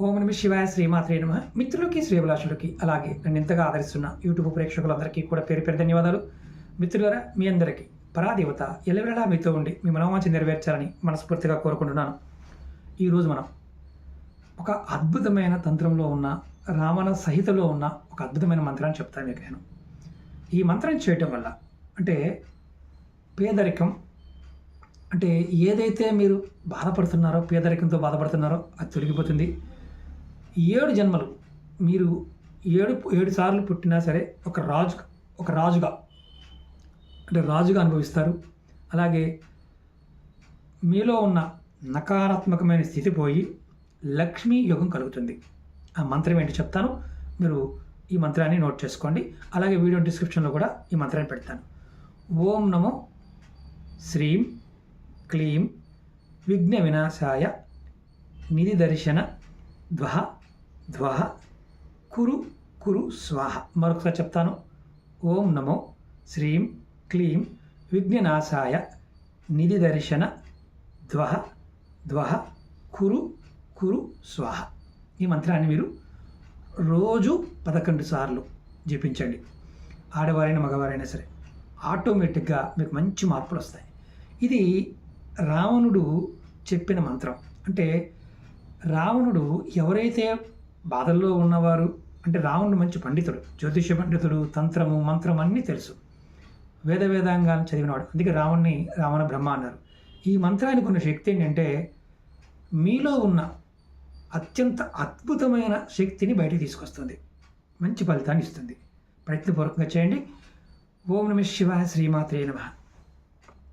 ఓం నమ శివాయ శ్రీమాత్రే నమ. మిత్రులకి శ్రీభిలాషులకి అలాగే నన్ను ఎంతగా ఆదరిస్తున్న యూట్యూబ్ ప్రేక్షకులందరికీ కూడా పేరు పేరు ధన్యవాదాలు. మిత్రులారా, మీ అందరికీ పరాదేవత ఎల్లవేళలా మీతో ఉండి మీ మనోవాంఛ నెరవేర్చాలని మనస్ఫూర్తిగా కోరుకుంటున్నాను. ఈరోజు మనం ఒక అద్భుతమైన తంత్రంలో ఉన్న రావణ సహితలో ఉన్న ఒక అద్భుతమైన మంత్రాన్ని చెప్తాను మీకు నేను. ఈ మంత్రం చేయటం వల్ల అంటే పేదరికం అంటే ఏదైతే మీరు బాధపడుతున్నారో, పేదరికంతో బాధపడుతున్నారో అది తొలగిపోతుంది. 7 జన్మలు మీరు ఏడు సార్లు పుట్టినా సరే ఒక రాజుగా అనుభవిస్తారు. అలాగే మీలో ఉన్న నకారాత్మకమైన స్థితి పోయి లక్ష్మీ యోగం కలుగుతుంది. ఆ మంత్రం ఏంటి చెప్తాను, మీరు ఈ మంత్రాన్ని నోట్ చేసుకోండి. అలాగే వీడియో డిస్క్రిప్షన్లో కూడా ఈ మంత్రాన్ని పెడతాను. ఓం నమో శ్రీం క్లీం విఘ్న వినాశాయ నిధి దర్శన ధ్వహ ధ్వహ కురు కురు స్వాహ. మరొకసారి చెప్తాను. ఓం నమో శ్రీం క్లీం విఘ్ననాశాయ నిధి దర్శన ధ్వహ ధ్వహ కురు కురు స్వాహ. ఈ మంత్రాన్ని మీరు రోజు 11 సార్లు జపించండి. ఆడవారైనా మగవారైనా సరే ఆటోమేటిక్గా మీకు మంచి మార్పులు వస్తాయి. ఇది రావణుడు చెప్పిన మంత్రం. అంటే రావణుడు ఎవరైతే బాధల్లో ఉన్నవారు అంటే రావణుడు మంచి పండితుడు, జ్యోతిష పండితుడు, తంత్రము మంత్రం అన్నీ తెలుసు, వేదాంగాలను చదివినవాడు. అందుకే రావణ్ణి రావణ బ్రహ్మ అన్నారు. ఈ మంత్రానికి ఉన్న శక్తి ఏంటంటే మీలో ఉన్న అత్యంత అద్భుతమైన శక్తిని బయటికి తీసుకొస్తుంది, మంచి ఫలితాన్ని ఇస్తుంది. ప్రయత్నపూర్వకంగా చేయండి. ఓం నమ శివాయ శ్రీమాత్రే నమః.